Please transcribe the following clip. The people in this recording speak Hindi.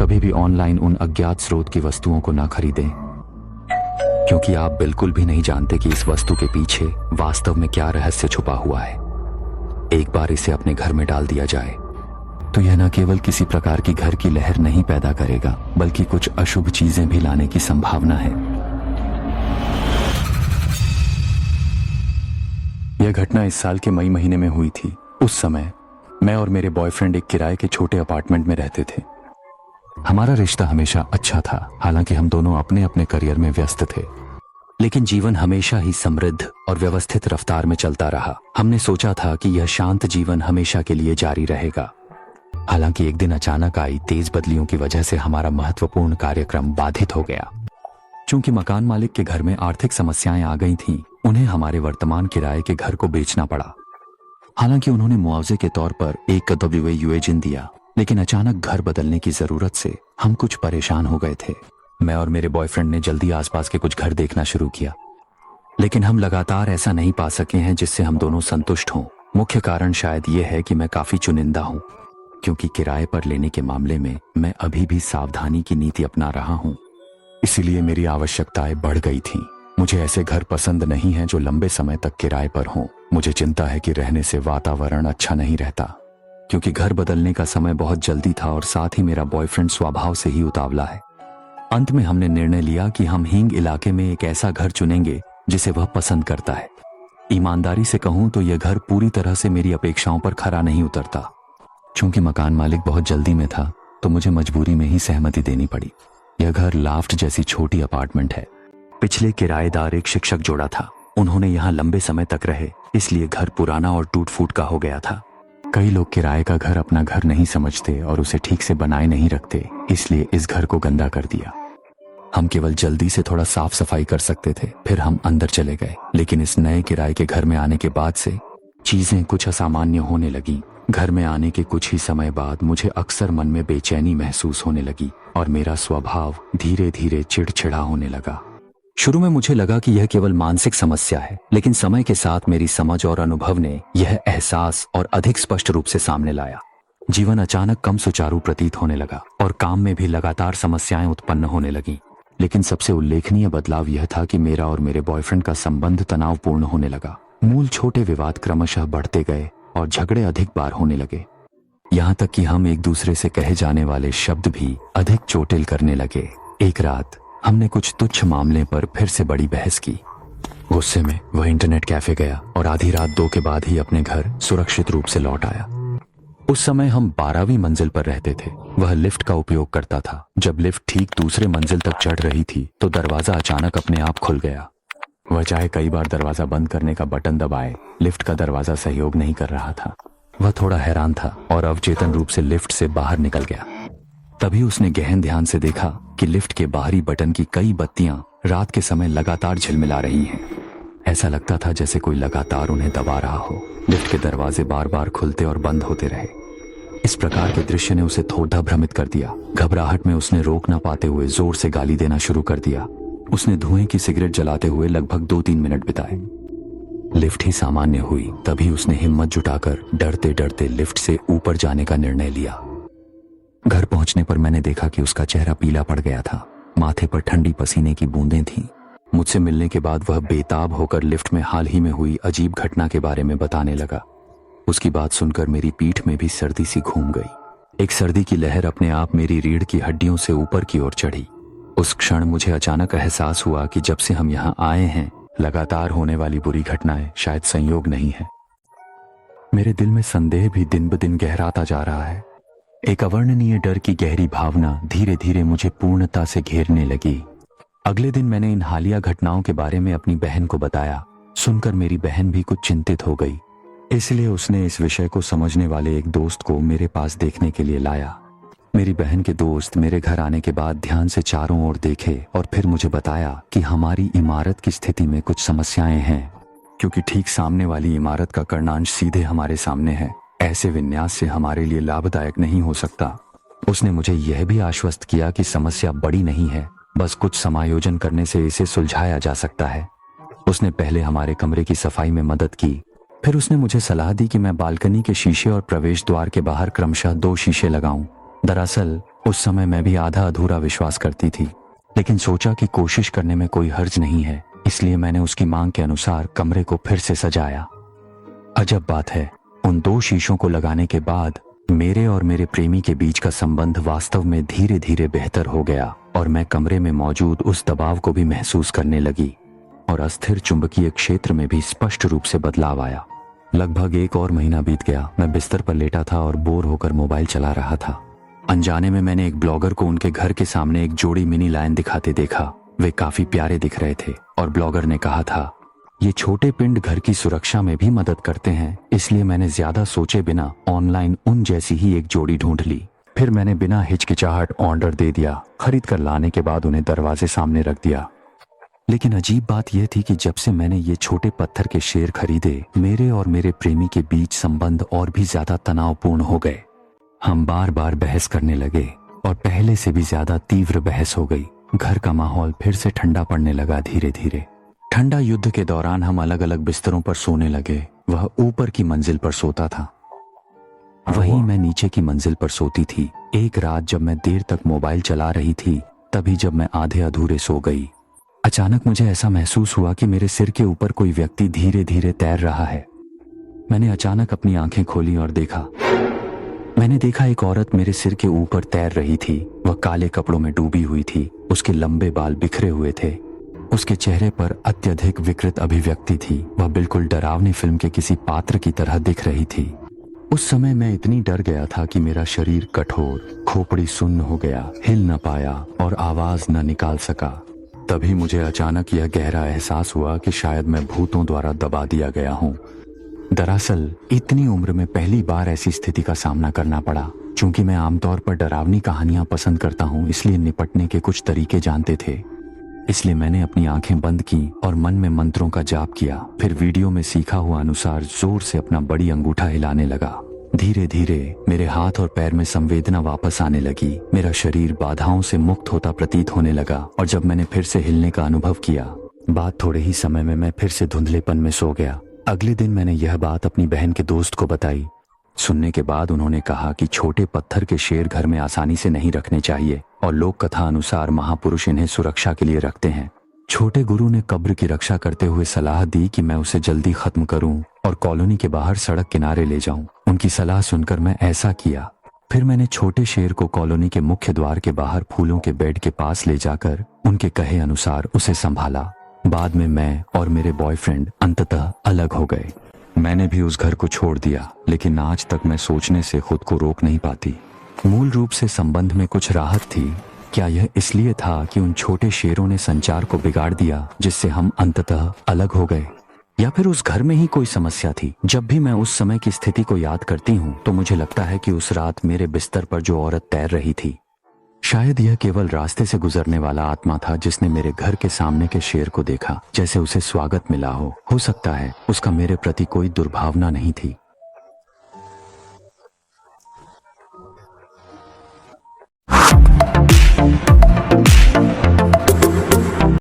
कभी भी ऑनलाइन उन अज्ञात स्रोत की वस्तुओं को ना खरीदें, क्योंकि आप बिल्कुल भी नहीं जानते कि इस वस्तु के पीछे वास्तव में क्या रहस्य छुपा हुआ है। एक बार इसे अपने घर में डाल दिया जाए तो यह न केवल किसी प्रकार की घर की लहर नहीं पैदा करेगा, बल्कि कुछ अशुभ चीजें भी लाने की संभावना है। यह घटना इस साल के मई महीने में हुई थी। उस समय मैं और मेरे बॉयफ्रेंड एक किराए के छोटे अपार्टमेंट में रहते थे। हमारा रिश्ता हमेशा अच्छा था, हालांकि हम दोनों अपने अपने करियर में व्यस्त थे, लेकिन जीवन हमेशा ही समृद्ध और व्यवस्थित रफ्तार में चलता रहा। हमने सोचा था कि यह शांत जीवन हमेशा के लिए जारी रहेगा। हालांकि एक दिन अचानक आई तेज बदलियों की वजह से हमारा महत्वपूर्ण कार्यक्रम बाधित हो गया। चूंकि मकान मालिक के घर में आर्थिक समस्याएं आ गई थीं, उन्हें हमारे वर्तमान किराए के घर को बेचना पड़ा। हालांकि उन्होंने मुआवजे के तौर पर एक WAUA दिया, लेकिन अचानक घर बदलने की जरूरत से हम कुछ परेशान हो गए थे। मैं और मेरे बॉयफ्रेंड ने जल्दी आसपास के कुछ घर देखना शुरू किया, लेकिन हम लगातार ऐसा नहीं पा सके हैं जिससे हम दोनों संतुष्ट हों। मुख्य कारण शायद ये है कि मैं काफी चुनिंदा हूं, क्योंकि किराए पर लेने के मामले में मैं अभी भी सावधानी की नीति अपना रहा हूं। इसीलिए मेरी आवश्यकताएं बढ़ गई थीं। मुझे ऐसे घर पसंद नहीं हैं जो लंबे समय तक किराए पर हों। मुझे चिंता है कि रहने से वातावरण अच्छा नहीं रहता, क्योंकि घर बदलने का समय बहुत जल्दी था और साथ ही मेरा बॉयफ्रेंड स्वभाव से ही उतावला है। अंत में हमने निर्णय लिया कि हम हींग इलाके में एक ऐसा घर चुनेंगे जिसे वह पसंद करता है। ईमानदारी से कहूं तो यह घर पूरी तरह से मेरी अपेक्षाओं पर खरा नहीं उतरता। चूंकि मकान मालिक बहुत जल्दी में था, तो मुझे मजबूरी में ही सहमति देनी पड़ी। यह घर लाफ्ट जैसी छोटी अपार्टमेंट है। पिछले किराएदार एक शिक्षक जोड़ा था। उन्होंने यहाँ लंबे समय तक रहे, इसलिए घर पुराना और टूट फूट का हो गया था। कई लोग किराए का घर अपना घर नहीं समझते और उसे ठीक से बनाए नहीं रखते, इसलिए इस घर को गंदा कर दिया। हम केवल जल्दी से थोड़ा साफ सफाई कर सकते थे, फिर हम अंदर चले गए। लेकिन इस नए किराए के घर में आने के बाद से चीजें कुछ असामान्य होने लगी। घर में आने के कुछ ही समय बाद मुझे अक्सर मन में बेचैनी महसूस होने लगी और मेरा स्वभाव धीरे धीरे चिड़चिड़ा होने लगा। शुरू में मुझे लगा कि यह केवल मानसिक समस्या है, लेकिन समय के साथ मेरी समझ और अनुभव ने यह एहसास और अधिक स्पष्ट रूप से सामने लाया। जीवन अचानक कम सुचारू प्रतीत होने लगा और काम में भी लगातार समस्याएं उत्पन्न होने लगीं। लेकिन सबसे उल्लेखनीय बदलाव यह था कि मेरा और मेरे बॉयफ्रेंड का संबंध तनावपूर्ण होने लगा। मूल छोटे विवाद क्रमशः बढ़ते गए और झगड़े अधिक बार होने लगे, यहाँ तक कि हम एक दूसरे से कहे जाने वाले शब्द भी अधिक चोटिल करने लगे। एक रात हमने कुछ तुच्छ मामले पर फिर से बड़ी बहस की। गुस्से में वह इंटरनेट कैफे गया और आधी रात 2 के बाद ही अपने घर सुरक्षित रूप से लौट आया। उस समय हम 12वीं मंजिल पर रहते थे। वह लिफ्ट का उपयोग करता था। जब लिफ्ट ठीक दूसरे मंजिल तक चढ़ रही थी तो दरवाजा अचानक अपने आप खुल गया। वह चाहे कई बार दरवाजा बंद करने का बटन दबाए, लिफ्ट का दरवाजा सहयोग नहीं कर रहा था। वह थोड़ा हैरान था और अवचेतन रूप से लिफ्ट से बाहर निकल गया। तभी उसने गहन ध्यान से देखा कि लिफ्ट के बाहरी बटन की कई बत्तियां रात के समय लगातार झिलमिला रही हैं। ऐसा लगता था जैसे कोई लगातार उन्हें दबा रहा हो। लिफ्ट के दरवाजे बार बार खुलते और बंद होते रहे। इस प्रकार के दृश्य ने उसे थोड़ा भ्रमित कर दिया। घबराहट में उसने रोक ना पाते हुए जोर से गाली देना शुरू कर दिया। उसने धुएं की सिगरेट जलाते हुए लगभग 2-3 मिनट बिताए। लिफ्ट ही सामान्य हुई। तभी उसने हिम्मत जुटाकर डरते डरते लिफ्ट से ऊपर जाने का निर्णय लिया। घर पहुंचने पर मैंने देखा कि उसका चेहरा पीला पड़ गया था। माथे पर ठंडी पसीने की बूंदें थीं। मुझसे मिलने के बाद वह बेताब होकर लिफ्ट में हाल ही में हुई अजीब घटना के बारे में बताने लगा। उसकी बात सुनकर मेरी पीठ में भी सर्दी सी घूम गई। एक सर्दी की लहर अपने आप मेरी रीढ़ की हड्डियों से ऊपर की ओर चढ़ी। उस क्षण मुझे अचानक एहसास हुआ कि जब से हम यहाँ आए हैं, लगातार होने वाली बुरी घटनाएं शायद संयोग नहीं है। मेरे दिल में संदेह भी दिन ब दिन गहराता जा रहा है। एक अवर्णनीय डर की गहरी भावना धीरे धीरे मुझे पूर्णता से घेरने लगी। अगले दिन मैंने इन हालिया घटनाओं के बारे में अपनी बहन को बताया। सुनकर मेरी बहन भी कुछ चिंतित हो गई, इसलिए उसने इस विषय को समझने वाले एक दोस्त को मेरे पास देखने के लिए लाया। मेरी बहन के दोस्त मेरे घर आने के बाद ध्यान से चारों ओर देखे और फिर मुझे बताया कि हमारी इमारत की स्थिति में कुछ समस्याएं हैं, क्योंकि ठीक सामने वाली इमारत का कर्णांश सीधे हमारे सामने है। ऐसे विन्यास से हमारे लिए लाभदायक नहीं हो सकता। उसने मुझे यह भी आश्वस्त किया कि समस्या बड़ी नहीं है, बस कुछ समायोजन करने से इसे सुलझाया जा सकता है। उसने पहले हमारे कमरे की सफाई में मदद की, फिर उसने मुझे सलाह दी कि मैं बालकनी के शीशे और प्रवेश द्वार के बाहर क्रमशः 2 शीशे लगाऊं। दरअसल उस समय मैं भी आधा अधूरा विश्वास करती थी, लेकिन सोचा कि कोशिश करने में कोई हर्ज नहीं है, इसलिए मैंने उसकी मांग के अनुसार कमरे को फिर से सजाया। अजब बात है, उन 2 शीशों को लगाने के बाद मेरे और मेरे प्रेमी के बीच का संबंध वास्तव में धीरे धीरे बेहतर हो गया और मैं कमरे में मौजूद उस दबाव को भी महसूस करने लगी और अस्थिर चुंबकीय क्षेत्र में भी स्पष्ट रूप से बदलाव आया। लगभग 1 और महीना बीत गया। मैं बिस्तर पर लेटा था और बोर होकर मोबाइल चला रहा था। अनजाने में मैंने एक ब्लॉगर को उनके घर के सामने एक जोड़ी मिनी लायन दिखाते देखा। वे काफी प्यारे दिख रहे थे और ब्लॉगर ने कहा था, ये छोटे पिंड घर की सुरक्षा में भी मदद करते हैं, इसलिए मैंने ज्यादा सोचे बिना ऑनलाइन उन जैसी ही एक जोड़ी ढूंढ ली। फिर मैंने बिना हिचकिचाहट ऑर्डर दे दिया। खरीद कर लाने के बाद उन्हें दरवाजे सामने रख दिया। लेकिन अजीब बात यह थी कि जब से मैंने ये छोटे पत्थर के शेर खरीदे, मेरे और मेरे प्रेमी के बीच संबंध और भी ज्यादा तनावपूर्ण हो गए। हम बार बार बहस करने लगे और पहले से भी ज्यादा तीव्र बहस हो गई। घर का माहौल फिर से ठंडा पड़ने लगा धीरे धीरे। ठंडा युद्ध के दौरान हम अलग अलग बिस्तरों पर सोने लगे। वह ऊपर की मंजिल पर सोता था, वहीं मैं नीचे की मंजिल पर सोती थी। एक रात जब मैं देर तक मोबाइल चला रही थी, तभी जब मैं आधे अधूरे सो गई, अचानक मुझे ऐसा महसूस हुआ कि मेरे सिर के ऊपर कोई व्यक्ति धीरे धीरे तैर रहा है। मैंने अचानक अपनी आंखें खोली और मैंने देखा एक औरत मेरे सिर के ऊपर तैर रही थी। वह काले कपड़ों में डूबी हुई थी। उसके लंबे बाल बिखरे हुए थे। उसके चेहरे पर अत्यधिक विकृत अभिव्यक्ति थी। वह बिल्कुल डरावनी फिल्म के किसी पात्र की तरह दिख रही थी। उस समय मैं इतनी डर गया था कि मेरा शरीर कठोर, खोपड़ी सुन्न हो गया, हिल न पाया और आवाज न निकाल सका। तभी मुझे अचानक यह गहरा एहसास हुआ कि शायद मैं भूतों द्वारा दबा दिया गया हूँ। दरअसल इतनी उम्र में पहली बार ऐसी स्थिति का सामना करना पड़ा। चूंकि मैं आमतौर पर डरावनी कहानियां पसंद करता हूँ, इसलिए निपटने के कुछ तरीके जानते थे। इसलिए मैंने अपनी आंखें बंद की और मन में मंत्रों का जाप किया। फिर वीडियो में सीखा हुआ अनुसार जोर से अपना बड़ी अंगूठा हिलाने लगा। धीरे धीरे मेरे हाथ और पैर में संवेदना वापस आने लगी। मेरा शरीर बाधाओं से मुक्त होता प्रतीत होने लगा और जब मैंने फिर से हिलने का अनुभव किया, बाद थोड़े ही समय में मैं फिर से धुंधलेपन में सो गया। अगले दिन मैंने यह बात अपनी बहन के दोस्त को बताई। सुनने के बाद उन्होंने कहा कि छोटे पत्थर के शेर घर में आसानी से नहीं रखने चाहिए और लोक कथा अनुसार महापुरुष इन्हें सुरक्षा के लिए रखते हैं। छोटे गुरु ने कब्र की रक्षा करते हुए सलाह दी कि मैं उसे जल्दी खत्म करूं और कॉलोनी के बाहर सड़क किनारे ले जाऊं। उनकी सलाह सुनकर मैं ऐसा किया। फिर मैंने छोटे शेर को कॉलोनी के मुख्य द्वार के बाहर फूलों के बेड के पास ले जाकर उनके कहे अनुसार उसे संभाला। बाद में मैं और मेरे बॉयफ्रेंड अंततः अलग हो गए। मैंने भी उस घर को छोड़ दिया, लेकिन आज तक मैं सोचने से खुद को रोक नहीं पाती। मूल रूप से संबंध में कुछ राहत थी। क्या यह इसलिए था कि उन छोटे शेरों ने संचार को बिगाड़ दिया, जिससे हम अंततः अलग हो गए, या फिर उस घर में ही कोई समस्या थी? जब भी मैं उस समय की स्थिति को याद करती हूँ तो मुझे लगता है कि उस रात मेरे बिस्तर पर जो औरत तैर रही थी, शायद यह केवल रास्ते से गुजरने वाला आत्मा था जिसने मेरे घर के सामने के शेर को देखा, जैसे उसे स्वागत मिला हो सकता है उसका मेरे प्रति कोई दुर्भावना नहीं थी।